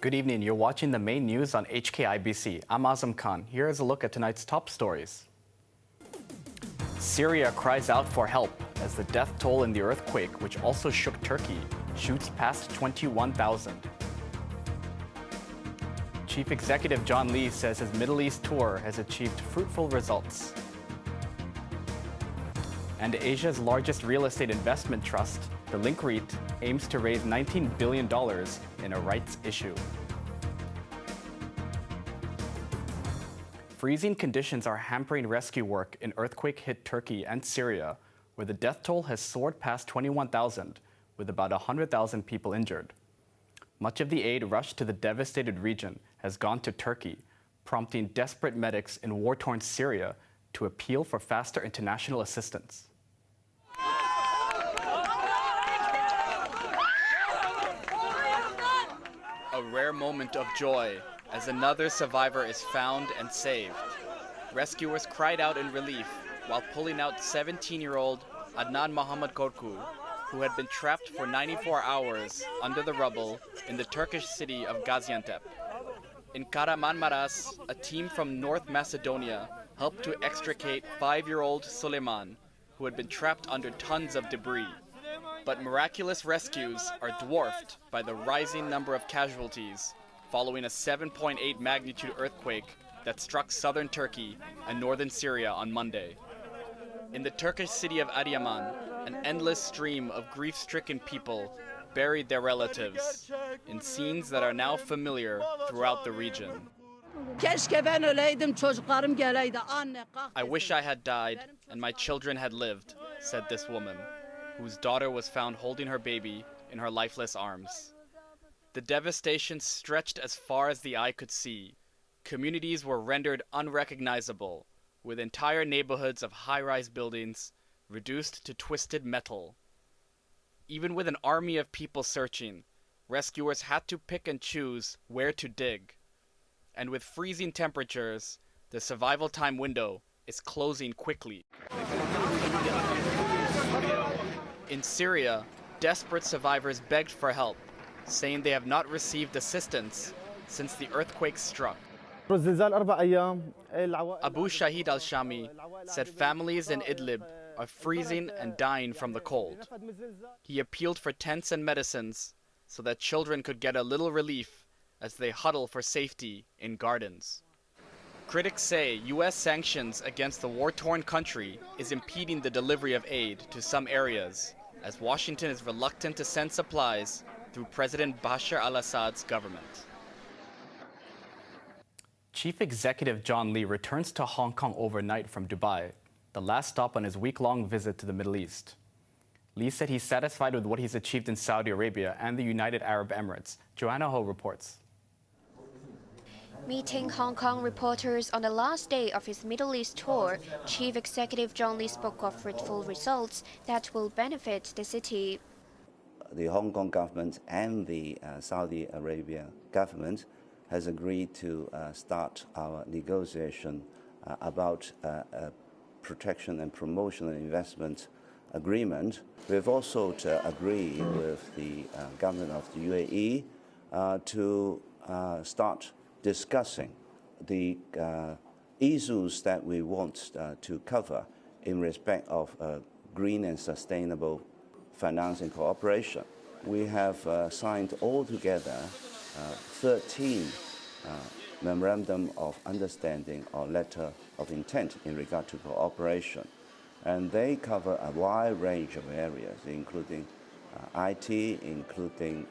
Good evening. You're watching the main news on HKIBC. I'm Azam Khan. Here is a look at tonight's top stories. Syria cries out for help as the death toll in the earthquake, which also shook Turkey, shoots past 21,000. Chief Executive John Lee says his Middle East tour has achieved fruitful results. And Asia's largest real estate investment trust, the Link Reit, aims to raise $19 billion in a rights issue. Freezing conditions are hampering rescue work in earthquake-hit Turkey and Syria, where the death toll has soared past 21,000, with about 100,000 people injured. Much of the aid rushed to the devastated region has gone to Turkey, prompting desperate medics in war-torn Syria to appeal for faster international assistance. A rare moment of joy as another survivor is found and saved. Rescuers cried out in relief while pulling out 17-year-old Adnan Muhammad Korku, who had been trapped for 94 hours under the rubble in the Turkish city of Gaziantep. In Kahramanmaraş, a team from North Macedonia helped to extricate 5-year-old Suleiman, who had been trapped under tons of debris. But miraculous rescues are dwarfed by the rising number of casualties following a 7.8 magnitude earthquake that struck southern Turkey and northern Syria on Monday. In the Turkish city of Adıyaman, an endless stream of grief-stricken people buried their relatives in scenes that are now familiar throughout the region. I wish I had died and my children had lived, said this woman, whose daughter was found holding her baby in her lifeless arms. The devastation stretched as far as the eye could see. Communities were rendered unrecognizable, with entire neighborhoods of high-rise buildings reduced to twisted metal. Even with an army of people searching, rescuers had to pick and choose where to dig. And with freezing temperatures, the survival time window is closing quickly. In Syria, desperate survivors begged for help, saying they have not received assistance since the earthquake struck. Abu Shahid al-Shami said families in Idlib are freezing and dying from the cold. He appealed for tents and medicines so that children could get a little relief as they huddle for safety in gardens. Critics say U.S. sanctions against the war-torn country is impeding the delivery of aid to some areas, as Washington is reluctant to send supplies through President Bashar al-Assad's government. Chief Executive John Lee returns to Hong Kong overnight from Dubai, the last stop on his week-long visit to the Middle East. Lee said he's satisfied with what he's achieved in Saudi Arabia and the United Arab Emirates. Joanna Ho reports. Meeting Hong Kong reporters on the last day of his Middle East tour, Chief Executive John Lee spoke of fruitful results that will benefit the city. The Hong Kong government and the Saudi Arabia government has agreed to start our negotiation about a protection and promotion and investment agreement. We've also agreed with the government of the UAE to start discussing the issues that we want to cover in respect of green and sustainable financing cooperation. We have signed altogether 13 memorandum of understanding or letter of intent in regard to cooperation, and they cover a wide range of areas, including IT, including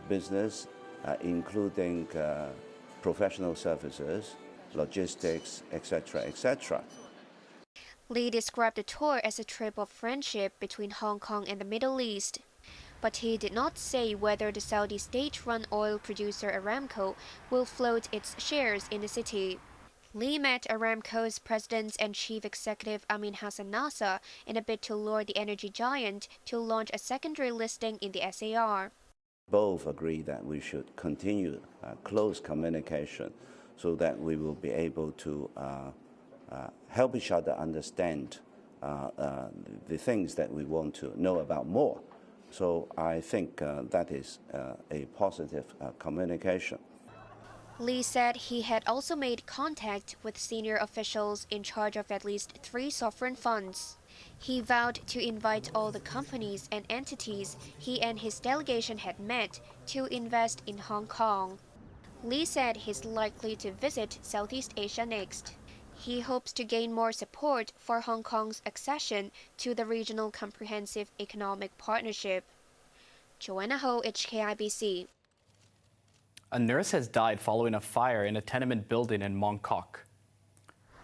business, including professional services, logistics, etc., etc. Lee described the tour as a trip of friendship between Hong Kong and the Middle East, but he did not say whether the Saudi state-run oil producer Aramco will float its shares in the city. Lee met Aramco's president and chief executive Amin Hassan Nasser in a bid to lure the energy giant to launch a secondary listing in the SAR. Both agree that we should continue close communication so that we will be able to help each other understand the things that we want to know about more. So I think that is a positive communication. Lee said he had also made contact with senior officials in charge of at least 3 sovereign funds. He vowed to invite all the companies and entities he and his delegation had met to invest in Hong Kong. Lee said he's likely to visit Southeast Asia next. He hopes to gain more support for Hong Kong's accession to the Regional Comprehensive Economic Partnership. Joanna Ho, HKIBC. A nurse has died following a fire in a tenement building in Mong Kok.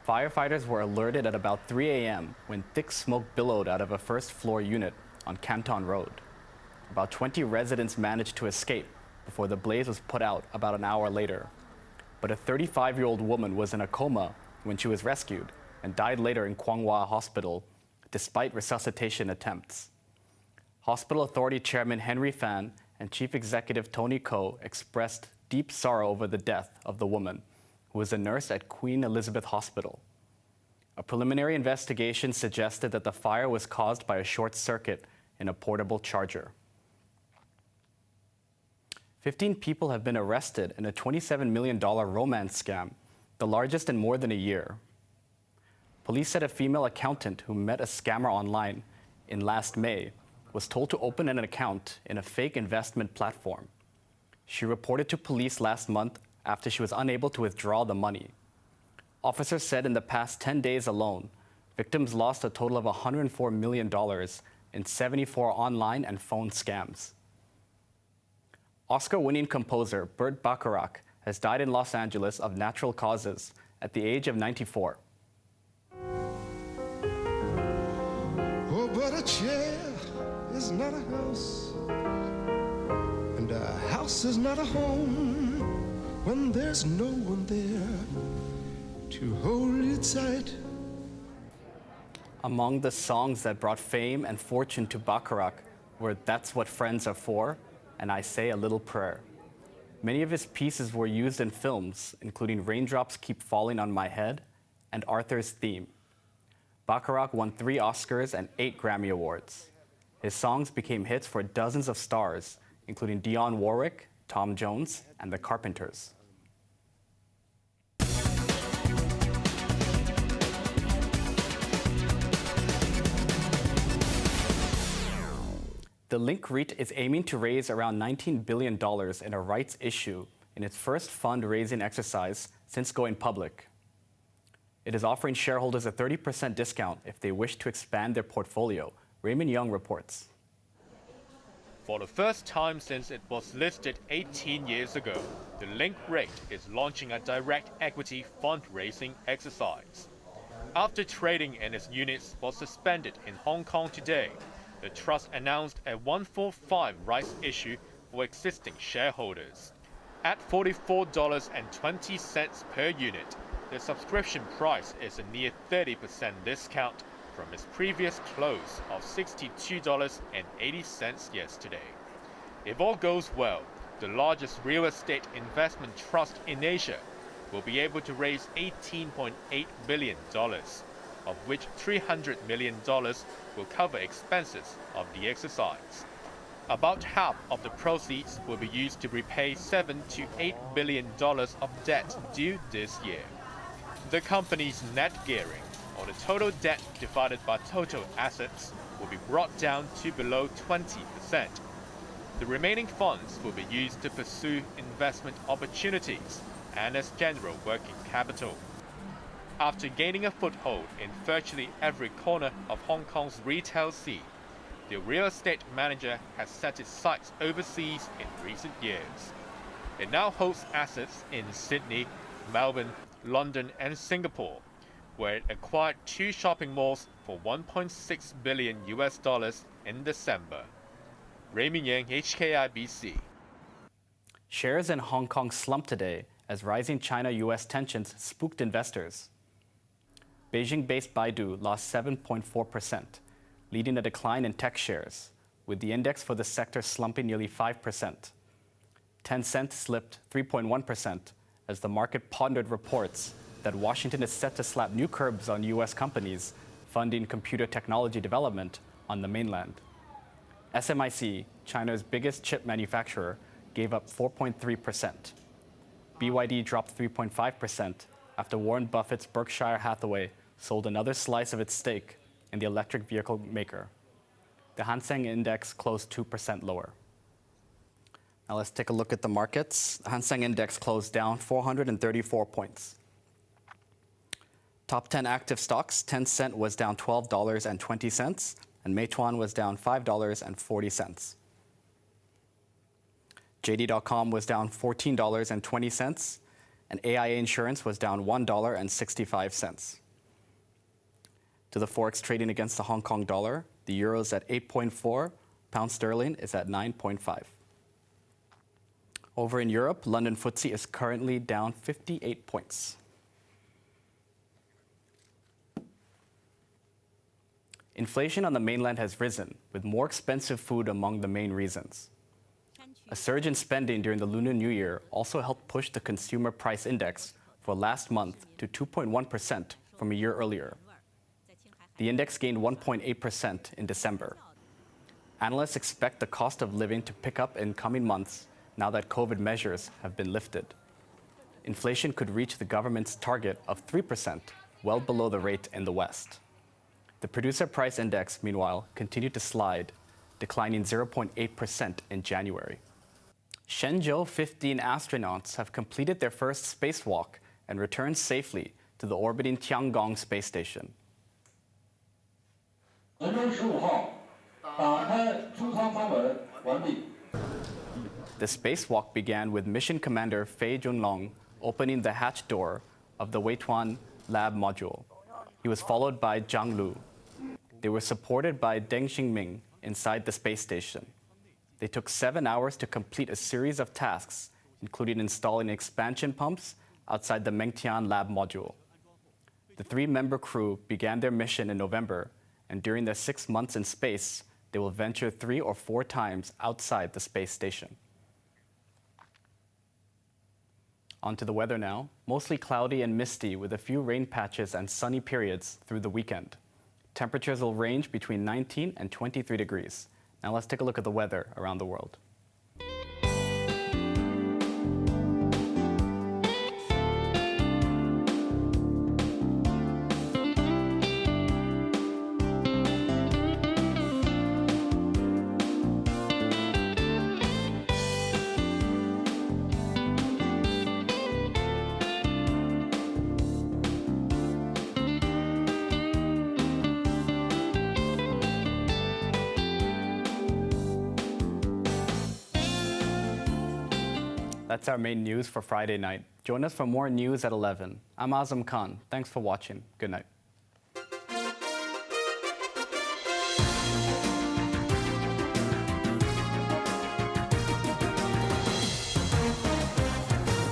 Firefighters were alerted at about 3 a.m. when thick smoke billowed out of a first-floor unit on Canton Road. About 20 residents managed to escape before the blaze was put out about an hour later. But a 35-year-old woman was in a coma when she was rescued and died later in Kwang Wah Hospital, despite resuscitation attempts. Hospital Authority Chairman Henry Fan and Chief Executive Tony Ko expressed deep sorrow over the death of the woman, who was a nurse at Queen Elizabeth Hospital. A preliminary investigation suggested that the fire was caused by a short circuit in a portable charger. 15 people have been arrested in a $27 million romance scam, the largest in more than a year. Police said a female accountant who met a scammer online in last May was told to open an account in a fake investment platform. She reported to police last month after she was unable to withdraw the money. Officers said in the past 10 days alone, victims lost a total of $104 million in 74 online and phone scams. Oscar-winning composer Bert Bacharach has died in Los Angeles of natural causes at the age of 94. Oh, but a chair is not a house, and a house is not a home when there's no one there to hold you tight. Among the songs that brought fame and fortune to Bacharach were That's What Friends Are For and I Say a Little Prayer. Many of his pieces were used in films, including Raindrops Keep Falling on My Head and Arthur's Theme. Bacharach won 3 Oscars and 8 Grammy Awards. His songs became hits for dozens of stars, including Dionne Warwick, Tom Jones, and the Carpenters. The Link Reit is aiming to raise around $19 billion in a rights issue in its first fundraising exercise since going public. It is offering shareholders a 30% discount if they wish to expand their portfolio. Raymond Young reports. For the first time since it was listed 18 years ago, the Link Reit is launching a direct equity fundraising exercise. After trading in its units was suspended in Hong Kong today, the trust announced a 145 rights issue for existing shareholders. At $44.20 per unit, the subscription price is a near 30% discount from its previous close of $62.80 yesterday. If all goes well, the largest real estate investment trust in Asia will be able to raise $18.8 billion, of which $300 million will cover expenses of the exercise. About half of the proceeds will be used to repay $7 to $8 billion of debt due this year. The company's net gearing, or the total debt divided by total assets, will be brought down to below 20%. The remaining funds will be used to pursue investment opportunities and as general working capital. After gaining a foothold in virtually every corner of Hong Kong's retail scene, the real estate manager has set its sights overseas in recent years. It now holds assets in Sydney, Melbourne, London and Singapore, where it acquired 2 shopping malls for $1.6 billion in December. Raymond Yang, HKIBC. Shares in Hong Kong slumped today as rising China-US tensions spooked investors. Beijing-based Baidu lost 7.4%, leading a decline in tech shares, with the index for the sector slumping nearly 5%. Tencent slipped 3.1% as the market pondered reports that Washington is set to slap new curbs on US companies funding computer technology development on the mainland. SMIC, China's biggest chip manufacturer, gave up 4.3%. BYD dropped 3.5% after Warren Buffett's Berkshire Hathaway sold another slice of its stake in the electric vehicle maker. The Hang Seng Index closed 2% lower. Now let's take a look at the markets. The Hang Seng Index closed down 434 points. Top 10 active stocks, Tencent was down $12.20, and Meituan was down $5.40. JD.com was down $14.20, and AIA Insurance was down $1.65. To the forex trading against the Hong Kong dollar, the euro is at 8.4, pound sterling is at 9.5. Over in Europe, London FTSE is currently down 58 points. Inflation on the mainland has risen, with more expensive food among the main reasons. A surge in spending during the Lunar New Year also helped push the Consumer Price Index for last month to 2.1% from a year earlier. The index gained 1.8% in December. Analysts expect the cost of living to pick up in coming months now that COVID measures have been lifted. Inflation could reach the government's target of 3%, well below the rate in the West. The Producer Price Index, meanwhile, continued to slide, declining 0.8% in January. Shenzhou 15 astronauts have completed their first spacewalk and returned safely to the orbiting Tiangong space station. The spacewalk began with mission commander Fei Junlong opening the hatch door of the Weituan lab module. He was followed by Zhang Lu. They were supported by Deng Xingming inside the space station. They took 7 hours to complete a series of tasks, including installing expansion pumps outside the Mengtian lab module. The 3-member crew began their mission in November, and during their 6 months in space, they will venture 3 or 4 times outside the space station. On to the weather now. Mostly cloudy and misty with a few rain patches and sunny periods through the weekend. Temperatures will range between 19 and 23 degrees. Now let's take a look at the weather around the world. That's our main news for Friday night. Join us for more news at 11. I'm Azam Khan. Thanks for watching. Good night.